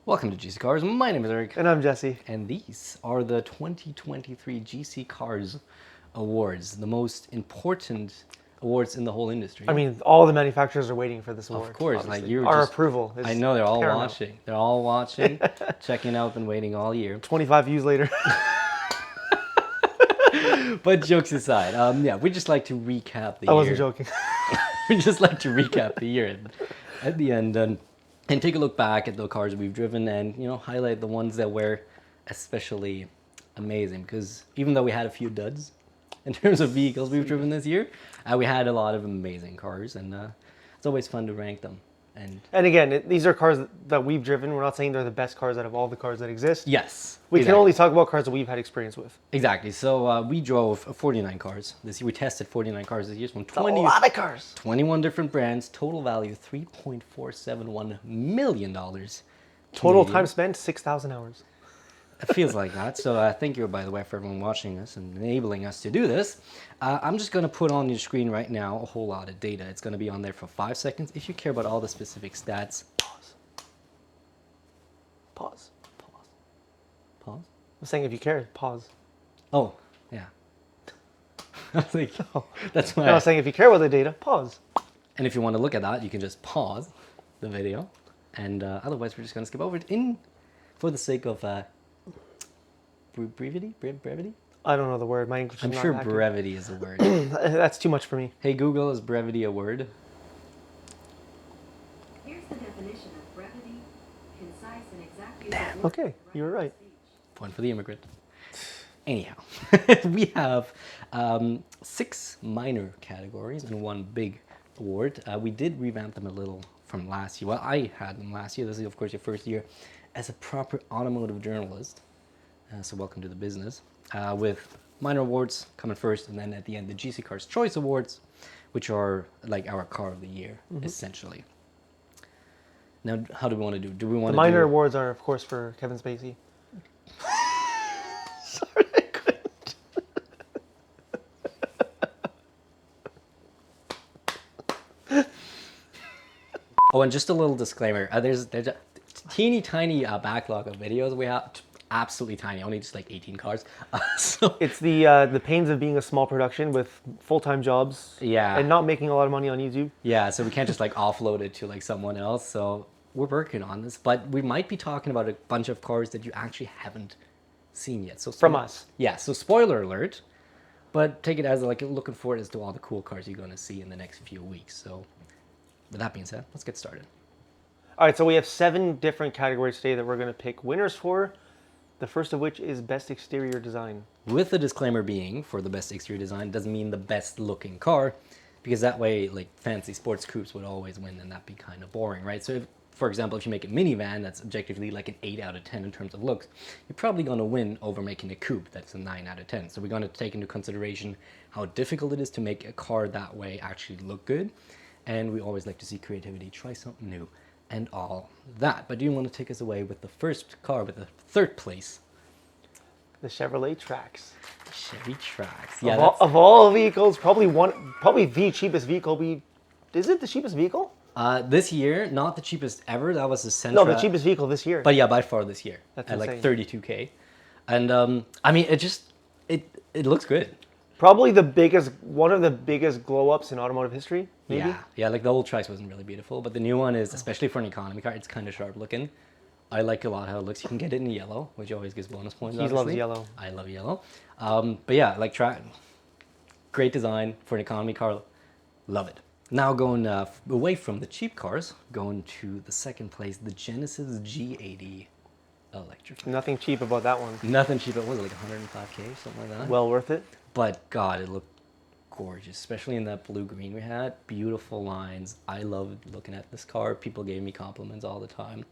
Welcome to GC Cars. My name is Eric. And I'm Jesse. And these are the 2023 GC Cars Awards, the most important awards in the whole industry. I mean, all the manufacturers are waiting for this award. Of course, obviously. like you're Our just, approval is I know they're all paramount. watching. They're all watching, checking out, been waiting all year. 25 views later. But jokes aside, yeah, we just like to recap the year. I wasn't joking. We just like to recap the year at the end and take a look back at the cars we've driven and, you know, highlight the ones that were especially amazing. Because even though we had a few duds in terms of vehicles we've driven this year, we had a lot of amazing cars, and it's always fun to rank them. And again, these are cars that we've driven. We're not saying they're the best cars out of all the cars that exist. Yes. We exactly. can only talk about cars that we've had experience with. Exactly. So we drove 49 cars this year. We tested 49 cars this year from A lot of cars. 21 different brands. Total value $3.471 million. Total time spent 6,000 hours. It feels like that. So thank you, by the way, for everyone watching us and enabling us to do this. I'm just going to put on your screen right now a whole lot of data. It's going to be on there for 5 seconds. If you care about all the specific stats, pause. Pause. Pause. Pause. I'm saying if you care, pause. Oh, yeah. I was like, that's why. I was saying if you care about the data, pause. And if you want to look at that, you can just pause the video. And otherwise, we're just going to skip over it for the sake of brevity? Brevity? I don't know the word. My English is I'm not sure accurate. brevity is a word. That's too much for me. Hey Google, is brevity a word? Here's the definition of brevity: concise and exact use of words Okay, to you were right. speech. Point for the immigrant. Anyhow, we have 6 minor categories and 1 big award. We did revamp them a little from last year. Well, I had them last year. This is, of course, your first year as a proper automotive journalist. So welcome to the business. With minor awards coming first, and then at the end, the GCCars Choice Awards, which are like our car of the year, essentially. Now, how do we want to do? Do we want The to minor do... awards are, of course, for Kevin Spacey. Sorry, I couldn't. Oh, and just a little disclaimer. There's a teeny tiny backlog of videos we have. Absolutely tiny. Only just like 18 cars. So It's the pains of being a small production with full-time jobs. Yeah. And not making a lot of money on YouTube. yeah, so we can't just like offload it to like someone else. So we're working on this, but we might be talking about a bunch of cars that you actually haven't seen yet. So From us. Yeah. So spoiler alert, but take it as like looking forward as to all the cool cars you're going to see in the next few weeks. So with that being said, let's get started. All right, so we have 7 different categories today that we're going to pick winners for. The first of which is best exterior design. With the disclaimer being, for the best exterior design doesn't mean the best looking car, because that way, like, fancy sports coupes would always win, and that'd be kind of boring, right? So, if, for example, if you make a minivan that's objectively like an 8 out of 10 in terms of looks, you're probably going to win over making a coupe that's a 9 out of 10. So we're going to take into consideration how difficult it is to make a car that way actually look good, and we always like to see creativity, try something new, and all that. But do you want to take us away with the first car, with the 3rd place? The Chevrolet Trax. Chevy Trax. Of Yeah, of all vehicles, probably the cheapest vehicle. Is it the cheapest vehicle? this year, not the cheapest ever. That was the Sentra. No, the cheapest vehicle this year. But yeah, by far this year. That's at like insane. $32K. And I mean, it looks good. Probably one of the biggest glow ups in automotive history. Maybe. Yeah, like the old Trax wasn't really beautiful, but the new one is, especially for an economy car, it's kind of sharp looking. I like a lot how it looks. You can get it in yellow, which always gives bonus points. He loves obviously. yellow. I love yellow. But yeah, like great design for an economy car. Love it. Now going away from the cheap cars, going to the 2nd place, the Genesis G80 electric. Nothing cheap about that one. Nothing cheap. It was like 105K, something like that. Well worth it. But God, it looked gorgeous, especially in that blue green we had. Beautiful lines. I loved looking at this car. People gave me compliments all the time.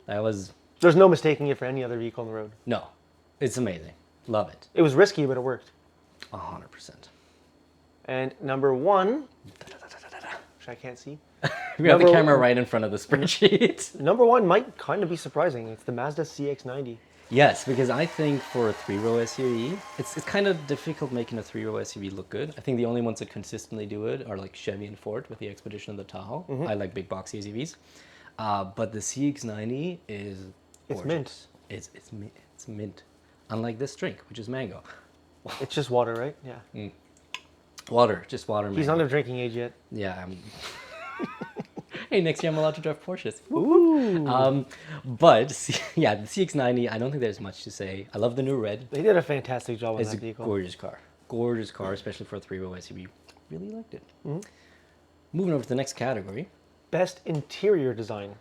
There's no mistaking it for any other vehicle on the road. No, it's amazing. Love it. It was risky, but it worked. 100%. And number 1, which I can't see. We have the Number camera one- right in front of the spreadsheet. Number 1 might kind of be surprising. It's the Mazda CX-90. Yes, because I think for a 3-row SUV, it's kind of difficult making a 3-row SUV look good. I think the only ones that consistently do it are like Chevy and Ford with the Expedition and the Tahoe. I like big box SUVs. But the CX-90 is It's mint. It's mint. Unlike this drink, which is mango. It's just water, right? Yeah. Water, just water. He's mango. not of drinking age yet. Yeah. Hey, next year I'm allowed to drive Porsches. Ooh. But yeah, the CX-90. I don't think there's much to say. I love the new red. They did a fantastic job on It's that a vehicle. gorgeous car. Gorgeous car, especially for a three-row SUV. Really liked it. Moving over to the next category. Best interior design.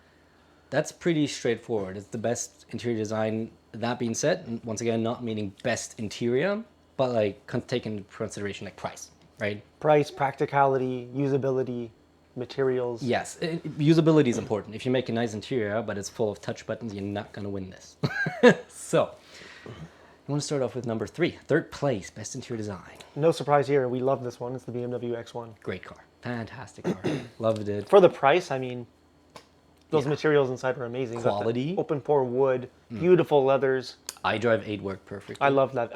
That's pretty straightforward. It's the best interior design. That being said, once again, not meaning best interior, but like take into consideration like price, right? Price, practicality, usability, materials. Yes, usability is important. If you make a nice interior, but it's full of touch buttons, you're not gonna win this. So, I want to start off with number 3, third place, best interior design. No surprise here. We love this one. It's the BMW X1. Great car, fantastic car, loved it. For the price, I mean, those materials inside are amazing. Got the Quality. open pore wood, beautiful leathers. iDrive 8 worked perfectly. I love that.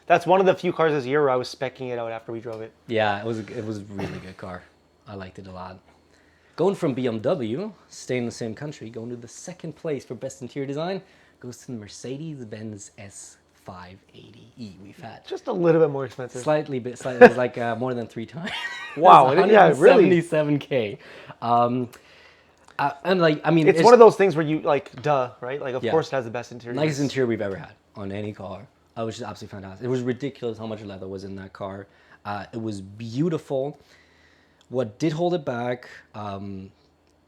That's one of the few cars this year where I was speccing it out after we drove it. Yeah, it was a really good car. I liked it a lot. Going from BMW, staying in the same country, going to the second place for best interior design, goes to the Mercedes-Benz S580e we've had. Just a little bit more expensive. Slightly, it was like more than 3 times. Wow, yeah, really. 177K. And like, I mean, It's one of those things where you like, duh, right? Like, of Yeah. course it has the best interior. nicest interior we've ever had on any car. It was just absolutely fantastic. It was ridiculous how much leather was in that car. It was beautiful. What did hold it back,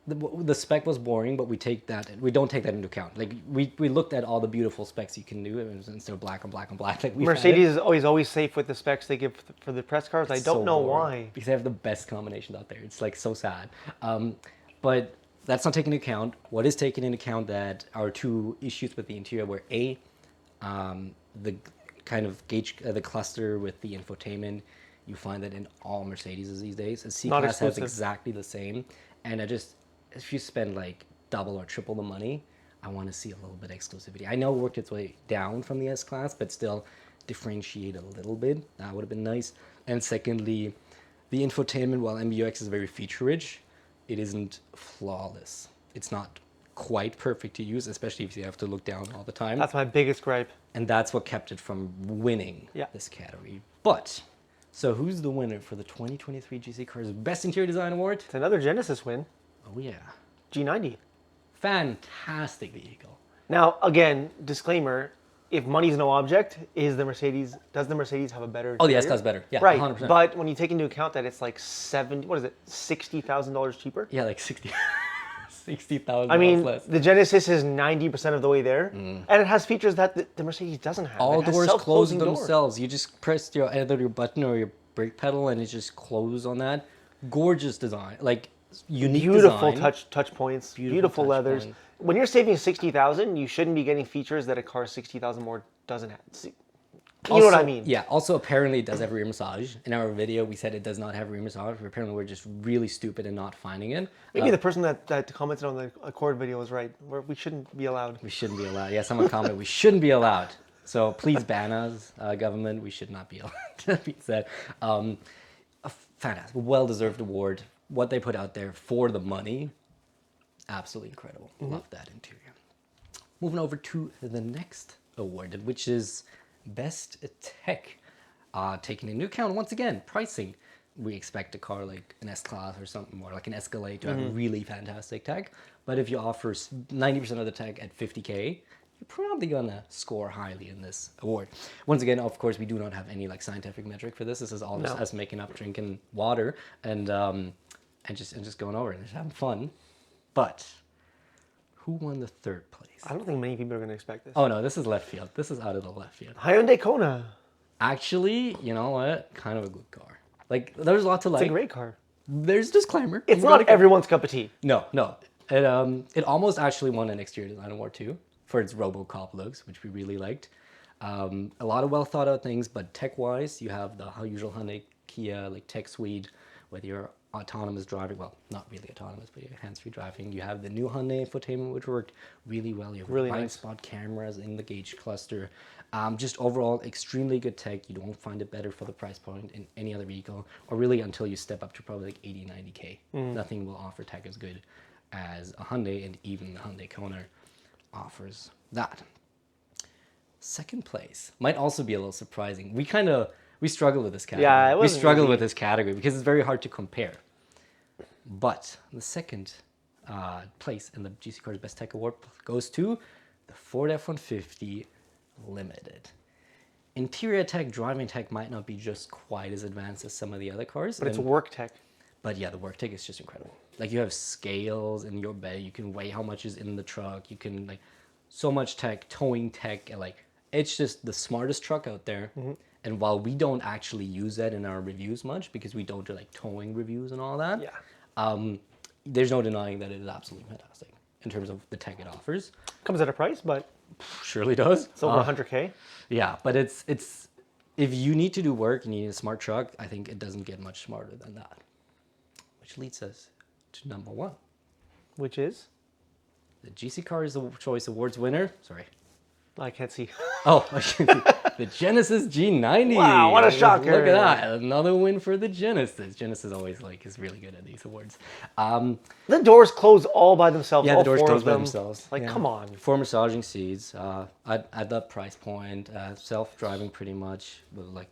the spec was boring, but we don't take that into account. Like we looked at all the beautiful specs you can do instead of black on black on black. Like Mercedes is always safe with the specs they give for the press cars. I don't know why. Because they have the best combinations out there. It's like so sad. But that's not taken into account. What is taken into account that our 2 issues with the interior were the kind of gauge, the cluster with the infotainment. You find that in all Mercedes these days. A C-Class has exactly the same. And if you spend like double or triple the money, I want to see a little bit of exclusivity. I know it worked its way down from the S-Class, but still differentiate a little bit. That would have been nice. And secondly, the infotainment, while MBUX is very feature-rich, it isn't flawless. It's not quite perfect to use, especially if you have to look down all the time. That's my biggest gripe. And that's what kept it from winning this category. But, so who's the winner for the 2023 GCCars Best Interior Design Award? It's another Genesis win. Oh yeah. G90. Fantastic vehicle. Now, again, disclaimer, if money's no object, does the Mercedes have a better Oh, the interior? S-Class better. Yeah, Right, 100%. but when you take into account that it's like $60,000 cheaper? Yeah, like $60,000 I mean, less. the Genesis is 90% of the way there, and it has features that the Mercedes doesn't have. All It has doors close self-closing door. themselves. You just press either your button or your brake pedal and it just closes on that. Gorgeous design. Like, unique Beautiful design. touch points, Beautiful beautiful touch leathers. point. When you're saving 60,000, you shouldn't be getting features that a car 60,000 more doesn't have. You know what I mean? Yeah, also apparently it does have rear massage. In our video, we said it does not have rear massage. Apparently we're just really stupid and not finding it. Maybe the person that commented on the Accord video was right. We shouldn't be allowed. We shouldn't be allowed. Yeah, someone commented we shouldn't be allowed. So please ban us, government. We should not be allowed. That being said, a fantastic, well-deserved award. What they put out there for the money, absolutely incredible. Love that interior. Moving over to the next award, which is Best Tech. Taking into account, once again, pricing. We expect a car like an S-Class or something more like an Escalade to have really fantastic tech. But if you offer 90% of the tech at $50K, you're probably gonna score highly in this award. Once again, of course, we do not have any like scientific metric for this. This is all just us making up, drinking water, and just going over it and just having fun. But who won the third place? I don't think many people are going to expect this. Oh no, this is left field. This is out of the left field. Hyundai Kona. Actually, you know what? Kind of a good car. Like, there's a lot to like. It's a great car. There's a disclaimer. It's not everyone's cup of tea. No. It almost actually won an exterior design award too for its RoboCop looks, which we really liked. A lot of well thought out things, but tech wise, you have the usual Hyundai Kia like tech suite, whether you're autonomous driving, well, not really autonomous, but you're hands-free driving. You have the new Hyundai infotainment, which worked really well. You have Really blind nice. spot cameras in the gauge cluster. Just overall, extremely good tech. You don't find it better for the price point in any other vehicle, or really until you step up to probably like 80, 90K. Nothing will offer tech as good as a Hyundai and even the Hyundai Kona. offers that. Second place might also be a little surprising. We struggle with this category. Yeah, it we wasn't struggle easy. with this category because it's very hard to compare. But the second place in the GC Cars Best Tech Award goes to the Ford F-150 Limited. Interior tech, driving tech might not be just quite as advanced as some of the other cars. But it's work tech. But yeah, the work tech is just incredible. Like you have scales in your bed, you can weigh how much is in the truck, you can like so much tech, towing tech, and like it's just the smartest truck out there. And while we don't actually use that in our reviews much because we don't do like towing reviews and all that, there's no denying that it is absolutely fantastic in terms of the tech it offers. Comes at a price, but Surely does. it's over 100K. Yeah, but it's if you need to do work and you need a smart truck, I think it doesn't get much smarter than that. Which leads us to number one. Which is? The GCCars Choice Awards winner. Sorry. I can't see. Oh, the Genesis G90. Wow, what a shocker. Look at that. Another win for the Genesis. Genesis always is really good at these awards. The doors close all by themselves. Yeah, all the doors four close of by them. themselves. Like, Yeah. come on. 4 massaging seats at that price point. Self-driving pretty much. With like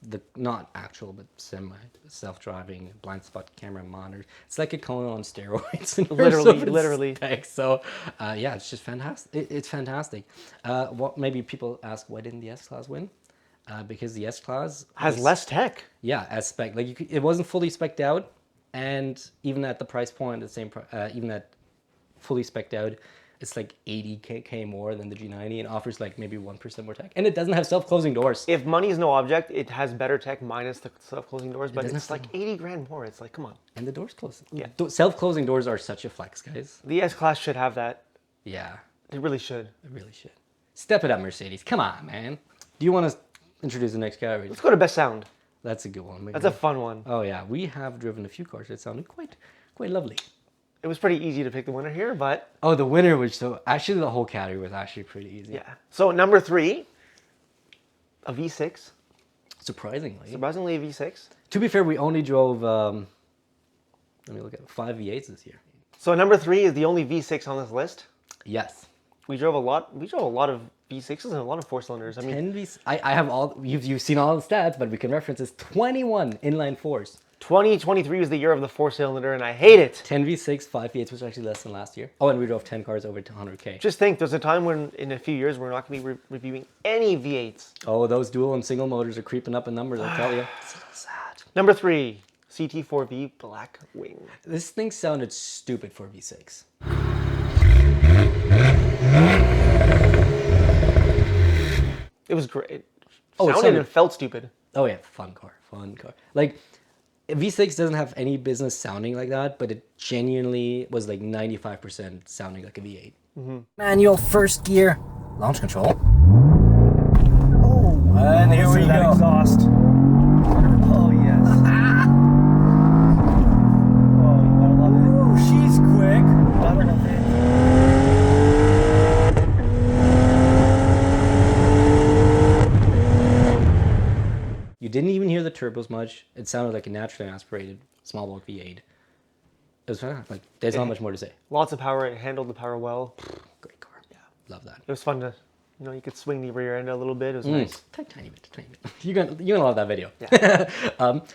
the not actual but semi self-driving blind spot camera monitors. It's like a Kona on steroids. In terms of its Literally. tech. So yeah, it's just fantastic. It's fantastic. What maybe people ask, why didn't the S-Class win? Because the S-Class Has less tech. Yeah, as spec. Like it wasn't fully spec'd out, and even at the price point, even at fully spec'd out, it's like 80K more than the G90 and offers like maybe 1% more tech. And it doesn't have self-closing doors. If money is no object, it has better tech minus the self-closing doors, but doesn't it's have like 80 grand more. It's like, come on. And the doors close. Yeah. Self-closing doors are such a flex, guys. The S-Class should have that. Yeah, It really should. it really should. Step it up, Mercedes. Come on, man. Do you want to introduce the next category? Let's go to best sound. That's a good one. That's a fun one. Oh yeah, we have driven a few cars that sounded quite lovely. It was pretty easy to pick the winner here, but Oh, the winner was actually the whole category was actually pretty easy. yeah. So number 3, a V6. Surprisingly. Surprisingly, a V6. To be fair, we only drove, let me look at 5 V8s this year. So number 3 is the only V6 on this list. Yes. We drove a lot of V6s and a lot of 4-cylinders. I mean, 10 V. I have all. You've seen all the stats, but we can reference this. 21 inline fours. 2023 was the year of the 4-cylinder, and I hate it. 10 V6, 5 V8s, which was actually less than last year. Oh, and we drove 10 cars over to 100K. Just think, there's a time when, in a few years, we're not going to be reviewing any V8s. Oh, those dual and single motors are creeping up in numbers, I'll tell you. It's a little sad. Number 3, CT4V Black Wing. This thing sounded stupid for V6. It was great. Oh, it Sounded sounded- and felt stupid. Oh yeah, fun car. Like V6 doesn't have any business sounding like that, but it genuinely was like 95% sounding like a V8. Manual first gear, launch control. Oh, And here we go. exhaust. Oh, yes. Oh, you gotta love it. Ooh, she's quick. Gotta love it. You didn't even hear the turbos much. It sounded like a naturally aspirated small block V8. It was like there's not much more to say. Lots of power. It handled the power well. Great car. Yeah, love that. It was fun to, you could swing the rear end a little bit. It was nice. Tiny bit. You're gonna love that video. Yeah.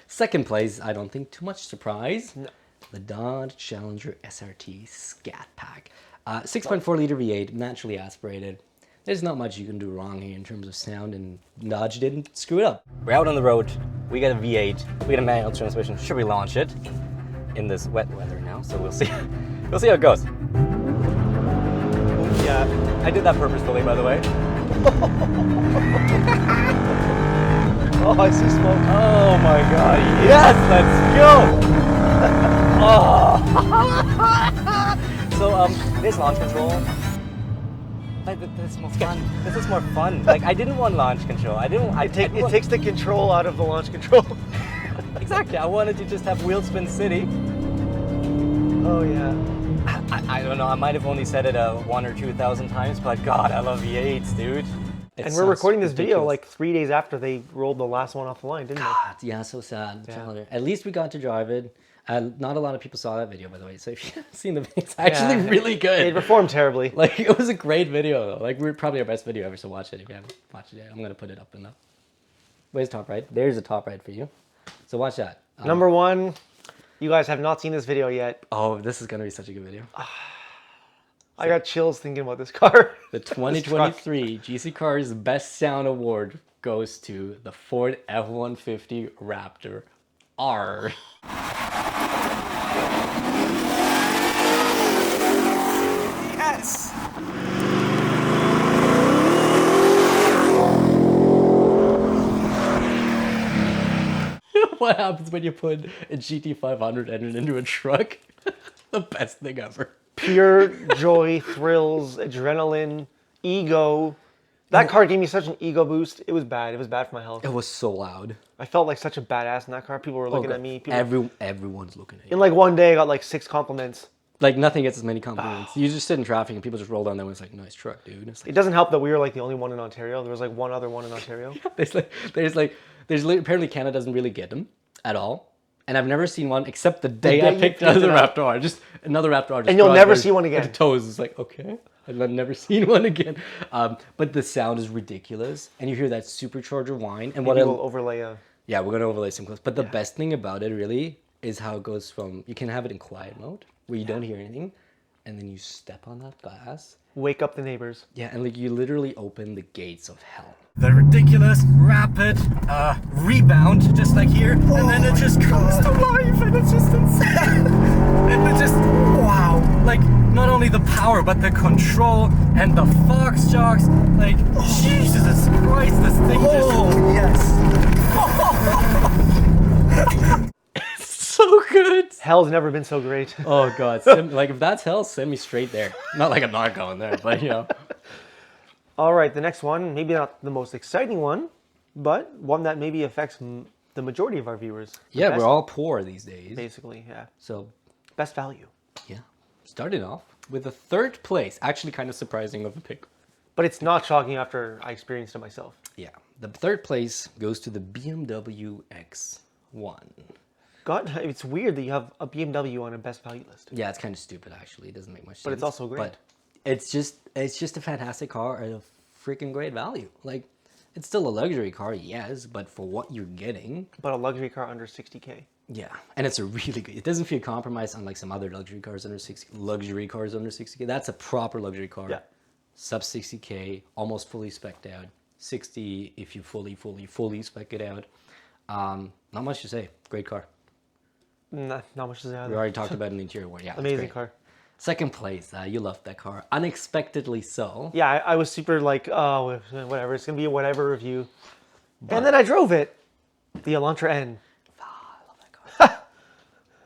Second place, I don't think too much surprise. No. The Dodge Challenger SRT Scat Pack. 6.4 liter V8, naturally aspirated. There's not much you can do wrong here in terms of sound, and Dodge didn't screw it up. We're out on the road. We got a V8. We got a manual transmission. Should we launch it in this wet weather now? So we'll see. We'll see how it goes. Yeah. I did that purposefully, by the way. Oh, I see smoke. Oh my God! Yes, let's go. So this launch control. This is more fun. This is more fun. Like I didn't want launch control. It takes the control out of the launch control. Exactly. I wanted to just have wheel spin city. Oh, yeah. I don't know. I might have only said it 1,000 or 2,000 times, but God, I love V8s, dude. It And we're sounds recording this video ridiculous. like 3 days after they rolled the last one off the line, didn't they? God, yeah, so sad. Challenger. At least we got to drive it. Not a lot of people saw that video, by the way. So if you haven't seen the video, it's actually really good. It performed terribly. Like, it was a great video, though. Like, we're probably our best video ever, so watch it if you haven't watched it yet. I'm going to put it up in the... Where's top right? There's the top right for you. So watch that. Number one, you guys have not seen this video yet. Oh, this is going to be such a good video. I got chills thinking about this car. The 2023 GCCars Best Sound Award goes to the Ford F-150 Raptor R. Yes! What happens when you put a GT500 engine into a truck? The best thing ever. Pure joy, thrills, adrenaline, ego. That car gave me such an ego boost. It was bad. It was bad for my health. It was so loud. I felt like such a badass in that car. People were looking at me. Everyone's looking at you. In like one day, I got like 6 compliments. Like, nothing gets as many compliments. You just sit in traffic and people just roll down there and it's like, nice truck, dude. It's It like, doesn't help that we were like the only one in Ontario. There was like one other one in Ontario. apparently Canada doesn't really get them at all. And I've never seen one except the day day I you picked picked up the it up. Raptor R. Just another Raptor R. Just And you'll drives never by see one with again. The toes. It's like, okay. I've never seen one again. But the sound is ridiculous. And you hear that supercharger whine. And Maybe we'll overlay a... yeah, we're going to overlay some clips. But the best thing about it really is how it goes from, you can have it in quiet mode where you don't hear anything. And then you step on that glass. Wake up the neighbors. Yeah, and like you literally open the gates of hell. The ridiculous, rapid rebound, just like here, and then it just comes to life, and it's just insane. And it just, wow. Like, not only the power, but the control and the Fox jocks. Like, Jesus Christ, this thing So good. Hell's never been so great. Oh god, like if that's hell, send me straight there. Not like I'm not going there, but you know. All right, the next one, maybe not the most exciting one, but one that maybe affects the majority of our viewers. The Yeah, best, we're all poor these days. basically, yeah. So, Best value. yeah. Starting off with the third place. Actually kind of surprising of a pick. But it's not shocking after I experienced it myself. Yeah. The third place goes to the BMW X1. God, it's weird that you have a BMW on a best value list. Yeah, it's kind of stupid actually. It doesn't make much sense. But it's also great. But it's just a fantastic car at a freaking great value. Like, it's still a luxury car, yes, but for what you're getting. But a luxury car under 60K. Yeah, and it's a really good. It doesn't feel compromised unlike some other luxury cars under 60K. That's a proper luxury car. Yeah. Sub 60K, almost fully specced out. 60 if you fully spec it out. Not much to say. Great car. Not much to say We either. already talked about it in the interior one. Yeah, it's Amazing great. car. Second place, you loved that car. Unexpectedly so. Yeah, I was super like, oh, whatever. It's going to be a whatever review. And then I drove it. The Elantra N.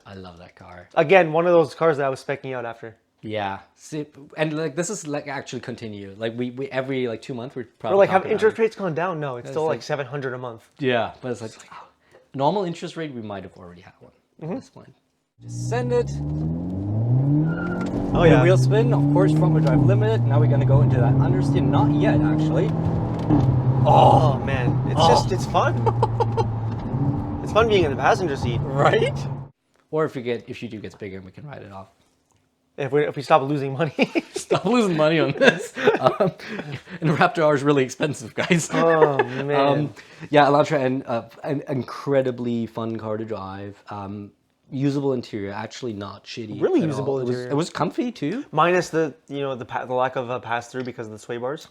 I love that car. Again, one of those cars that I was specking out after. Yeah. See, and like this is like actually continue. Like we every like 2 months we're probably Or like, have talking interest about rates gone down? No, it's still like- like 700 a month. it. Yeah, but it's like normal interest rate we might have already had one at this point. Just send it. Oh, The wheel spin, of course, front wheel drive limited. Now we're gonna go into that understeer. Not yet, actually. Oh, man. It's fun. It's fun being in the passenger seat. Right? Or if you do gets bigger, we can ride it off. If we stop losing money. Stop losing money on this. And the Raptor R is really expensive, guys. Oh, man. Yeah, Elantra and an incredibly fun car to drive. Usable interior, actually not shitty. Really at usable all. interior. It was comfy too. Minus the lack of a pass-through because of the sway bars.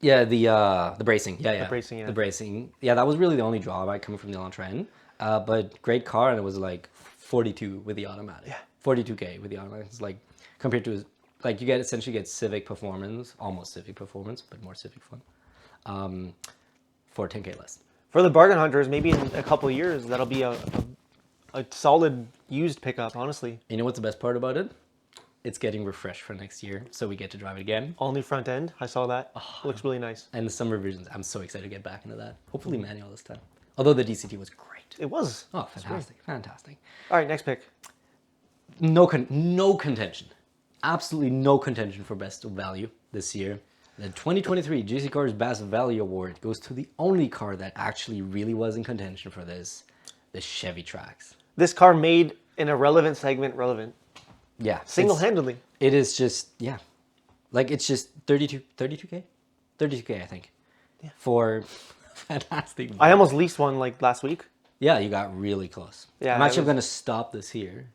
Yeah, the bracing. Yeah. bracing, yeah. The bracing. Yeah, that was really the only drawback coming from the Elantra N. But great car, and it was like 42 with the automatic. Yeah. 42K with the automatic. It's like compared to like you essentially get Civic performance, almost Civic performance, but more Civic fun. For 10K less. For the bargain hunters, maybe in a couple of years, that'll be a solid used pickup, honestly. You know what's the best part about it? It's getting refreshed for next year, so we get to drive it again. All new front end. I saw that. Looks really nice. And the summer versions, I'm so excited to get back into that. Hopefully manual this time. Although the DCT was great. It was. Oh, fantastic. All right, next pick. No contention. Absolutely no contention for best value this year. The 2023 GCCars Best Value Award goes to the only car that actually really was in contention for this, the Chevy Trax. This car made In a relevant segment, relevant. Yeah. Single-handedly. It is just, yeah. Like, it's just 32K? 32K, I think. Yeah. For fantastic. I almost leased one like last week. Yeah, you got really close. Yeah, I'm actually was- going to stop this here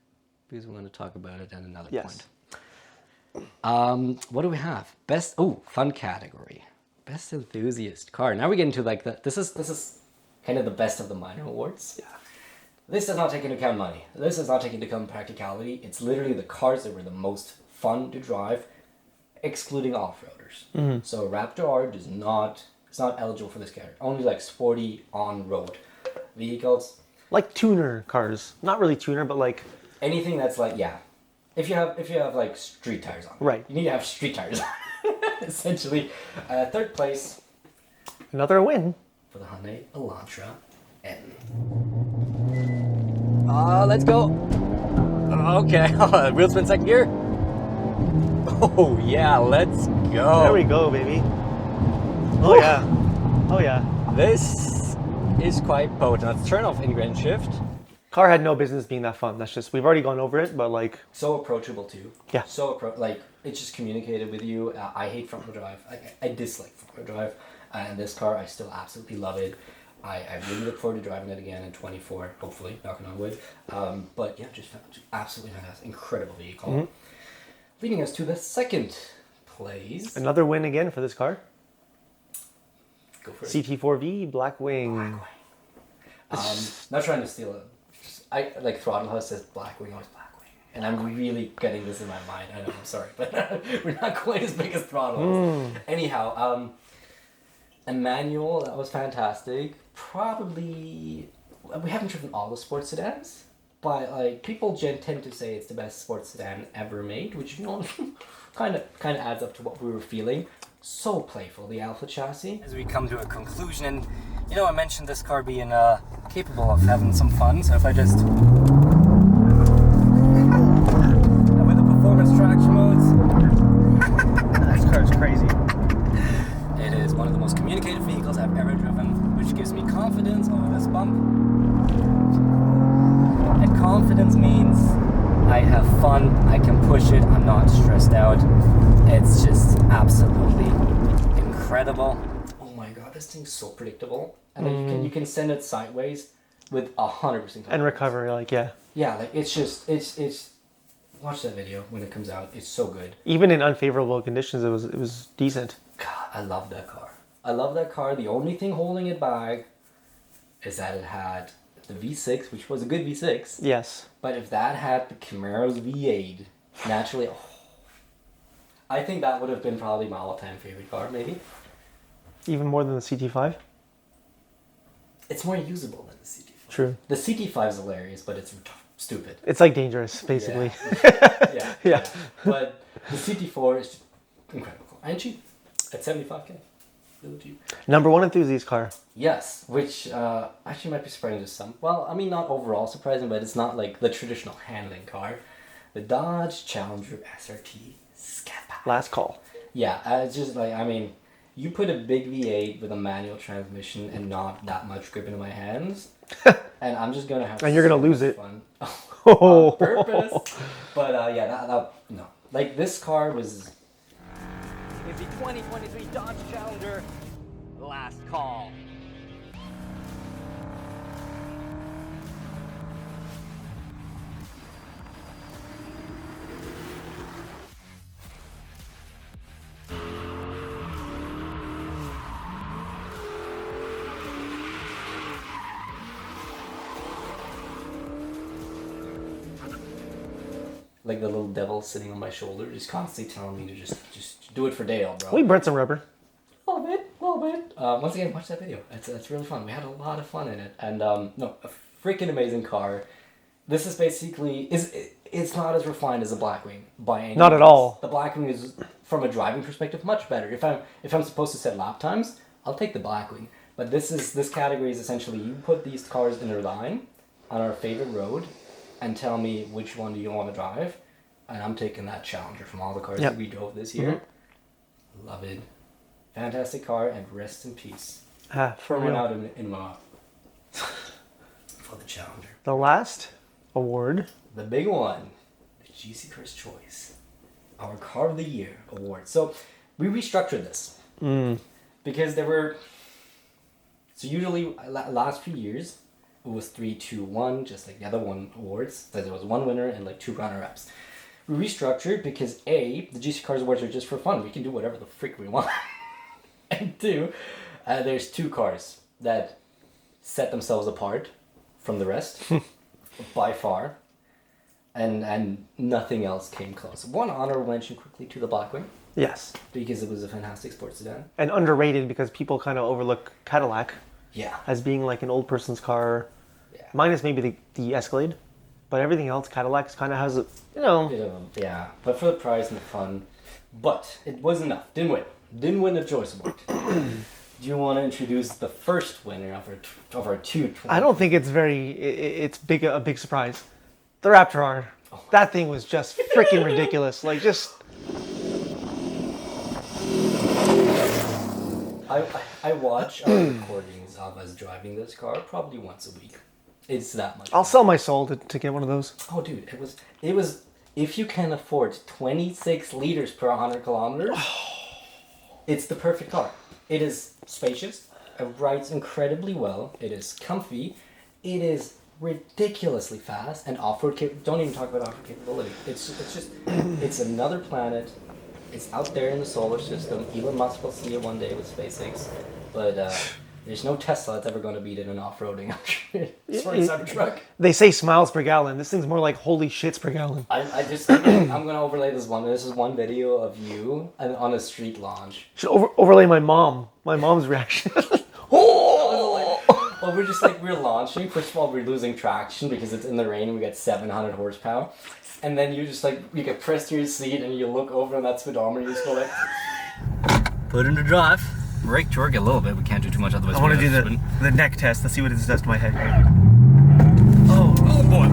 because we're going to talk about it at another Yes. point. What do we have? Fun category. Best enthusiast car. Now we get into like this is kind of the best of the minor awards. Yeah. This does not take into account money. This does not take into account practicality. It's literally the cars that were the most fun to drive, excluding off-roaders. Mm-hmm. So Raptor R it's not eligible for this category. Only like sporty on-road vehicles. Like tuner cars. Not really tuner, but like... Anything that's like, yeah. If you have like street tires on. Right. You need to have street tires on. Essentially. Third place Another win. for the Hyundai Elantra N. Let's go. Okay. Wheel spin second gear. Oh yeah, let's go. There we go, baby. Oh, yeah. Oh, yeah. This is quite potent. Let's turn off ingrain shift. Car had no business being that fun. That's just... We've already gone over it, but like... So approachable too. Yeah. So like it just communicated with you. I hate front wheel drive. I dislike front wheel drive. And this car, I still absolutely love it. I really look forward to driving it again in 24, hopefully, knocking on wood. But yeah, just absolutely fantastic, incredible vehicle. Mm-hmm. Leading us to the second place. Another win again for this car. Go for it. CT4V Blackwing. Not trying to steal it. I like Throttle House says Blackwing, always Blackwing, and I'm really getting this in my mind. I know, I'm sorry, but we're not quite as big as Throttle House. Anyhow, Emmanuel, that was fantastic. Probably we haven't driven all the sports sedans, but like people tend to say it's the best sports sedan ever made, which kind of adds up to what we were feeling. So playful, the Alpha chassis. As we come to a conclusion, and I mentioned this car being capable of having some fun, so if I just with the performance traction modes, This car's crazy. it is one of the most communicative vehicles I've ever driven, which gives me confidence over this bump. And confidence means I have fun, I can push it, I'm not stressed out. It's just absolutely incredible. Oh my god, this thing's so predictable. And then you can send it sideways with 100% And recover, like, yeah. Yeah, like it's watch that video when it comes out. It's so good. Even in unfavorable conditions, it was decent. God, I love that car. I love that car. The only thing holding it back is that it had the V6, which was a good V6. Yes. But if that had the Camaro's V8, naturally, I think that would have been probably my all-time favorite car, maybe. Even more than the CT5? It's more usable than the CT5. True. The CT5 is hilarious, but it's stupid. It's like dangerous, basically. Yeah. Yeah. But the CT4 is incredible. And cheap. At 75K. Really cheap. Number one enthusiast car. Yes, which actually might be surprising to some. Well, I mean, not overall surprising, but it's not like the traditional handling car. The Dodge Challenger SRT Scat Pack. Last call. Yeah, it's just like, I mean, you put a big V8 with a manual transmission and not that much grip into my hands, and I'm just gonna have. And you're gonna so lose much it. Fun. Oh. On purpose. But yeah, that no. Like this car was. It's the 2023 Dodge Challenger. Last call. Like the little devil sitting on my shoulder, just constantly telling me to just do it for Dale, bro. We burnt some rubber. A little bit. Once again, watch that video. It's really fun. We had a lot of fun in it, and no, a freaking amazing car. This is basically it's not as refined as the Blackwing by any Not at means. all. The Blackwing is, from a driving perspective, much better. If I'm supposed to set lap times, I'll take the Blackwing. But this category is essentially you put these cars in a line on our favorite road, and tell me which one do you want to drive, and I'm taking that Challenger from all the cars that we drove this year. Love it. Fantastic car, and rest in peace. For For real. out in my for the Challenger. The last award the big one, the GCCars Choice, our Car of the Year award. So we restructured this because there were. So usually, last few years, it was 3, 2, 1, just like the other one awards. So there was one winner and like 2 runner-ups. We restructured because A, the GCCars Awards are just for fun. We can do whatever the freak we want. And 2, there's 2 cars that set themselves apart from the rest by far. And nothing else came close. One honorable mention quickly to the Blackwing. Yes. Because it was a fantastic sports sedan. And underrated because people kind of overlook Cadillac Yeah. as being like an old person's car, Yeah. minus maybe the Escalade. But everything else, Cadillac kind of has a, you know. Bit of a, yeah. But for the price and the fun. But it was enough. Didn't win. Didn't win the Choice Award. Do you want to introduce the first winner of our 2? I don't think it's it's a big surprise. The Raptor R. That thing was just freaking ridiculous. Like, just... I watch our recordings of us driving this car probably once a week. It's that much. I'll sell my soul to get one of those. Oh, dude, it was. If you can afford 26 liters per 100 kilometers, it's the perfect car. It is spacious. It rides incredibly well. It is comfy. It is ridiculously fast and off-road. Don't even talk about off-road capability. It's just it's another planet. It's out there in the solar system. Elon Musk will see it one day with SpaceX, but there's no Tesla that's ever going to beat it in off-roading. It's for a Cybertruck. They say smiles per gallon. This thing's more like holy shits per gallon. I just I'm gonna overlay this one. This is one video of you on a street launch. Should overlay my mom's reaction. Well, we're launching. First of all, we're losing traction because it's in the rain and we got 700 horsepower. And then you get pressed to your seat and you look over on that speedometer and you just go like... Put into drive. Brake torque a little bit. We can't do too much otherwise. I want to do the neck test. Let's see what it does to my head. Oh boy.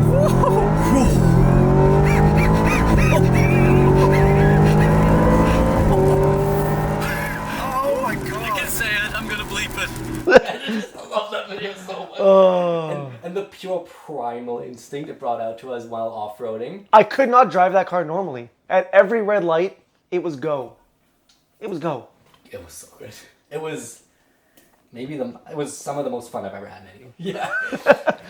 Oh my god! I can say it. I'm gonna bleep it. I love that video so much. Oh. And the pure primal instinct it brought out to us while off-roading. I could not drive that car normally. At every red light, it was go. It was go. It was so good. It was some of the most fun I've ever had in anything. Yeah.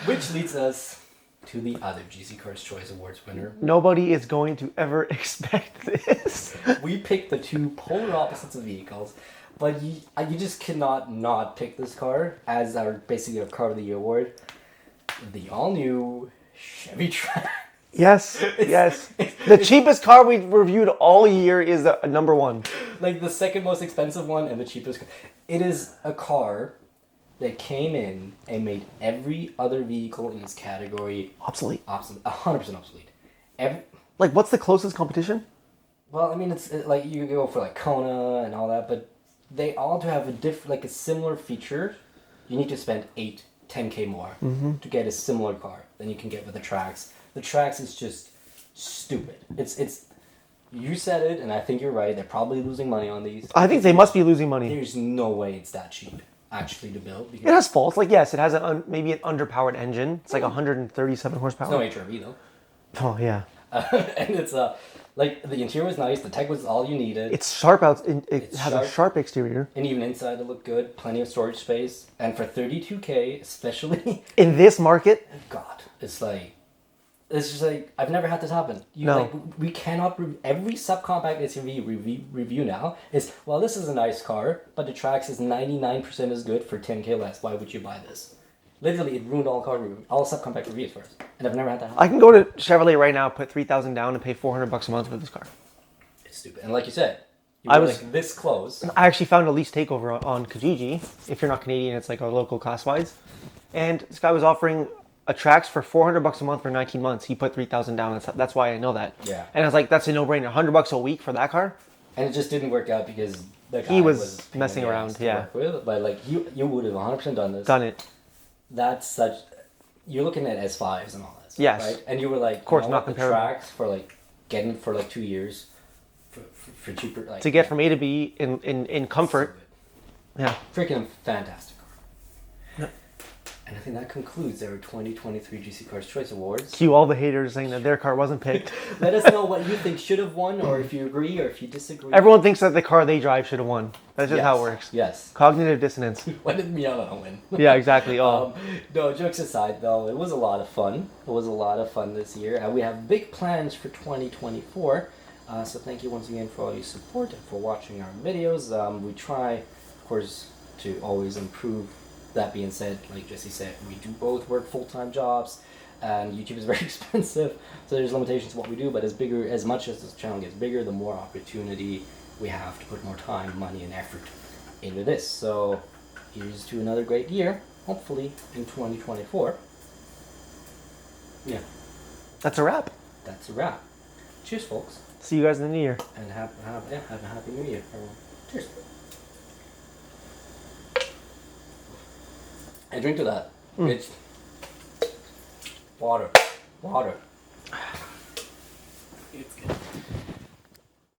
Which leads us to the other GCCars Choice Awards winner. Nobody is going to ever expect this. We picked the 2 polar opposites of vehicles, but you just cannot not pick this car as basically our Car of the Year award. The all-new Chevy Trax. Yes, yes. The cheapest car we've reviewed all year is the number 1. Like the second most expensive one and the cheapest. It is a car that came in and made every other vehicle in its category Obsolete. 100% obsolete. Like, what's the closest competition? Well, I mean, it's like you go for like Kona and all that, but they all do have a similar feature. You need to spend 10K more to get a similar car than you can get with the Trax. The Trax is just stupid. It's you said it, and I think you're right. They're probably losing money on these. I think they must be losing money. There's no way it's that cheap actually to build. It has faults. Like, yes, it has maybe an underpowered engine. It's like 137 horsepower. It's no HRV though. Oh, yeah. And it's like the interior was nice. The tech was all you needed. It's sharp out. It has sharp. a sharp exterior. And even inside it looked good. Plenty of storage space. And for 32K, especially In this market, God, it's just like I've never had this happen. No. We cannot every subcompact SUV review now is, well, this is a nice car, but the Trax is 99% as good for 10K less. Why would you buy this? Literally, it ruined all subcompact reviews for us, and I've never had that happen. I can go to Chevrolet right now, put $3,000 down, and pay $400 a month for this car. It's stupid, and like you said, I was like this close. I actually found a lease takeover on Kijiji. If you're not Canadian, it's like a local classifieds. And this guy was offering a Trax for $400 a month for 19 months. He put $3,000 down. That's why I know that. Yeah. And I was like, that's a no-brainer. $100 a week for that car. And it just didn't work out because the guy He was pain messing in the around, ass to yeah. work with. But like you would have 100% done this. Done it. That's such. You're looking at S5s and all that stuff, Yes. right? And you were like, of course, not the comparable. Trax for like getting it for like 2 years for cheaper. Like, To get from A to B in comfort. Yeah. Freaking fantastic car. And I think that concludes our 2023 GCCars Choice Awards. Cue all the haters saying that their car wasn't picked. Let us know what you think should have won, or if you agree, or if you disagree. Everyone thinks that the car they drive should have won. That's just how it works. Yes. Cognitive dissonance. Why did Miata win? Yeah, exactly. Oh. No, jokes aside, though, it was a lot of fun. It was a lot of fun this year. And we have big plans for 2024. So thank you once again for all your support and for watching our videos. We try, of course, to always improve. That being said, like Jesse said, we do both work full-time jobs, and YouTube is very expensive, so there's limitations to what we do. But as much as this channel gets bigger, the more opportunity we have to put more time, money, and effort into this. So here's to another great year, hopefully in 2024. Yeah, That's a wrap. that's a wrap. Cheers, folks, See you guys in the new year. and have a happy New Year, everyone. Cheers. I drink to that. It's water. It's good.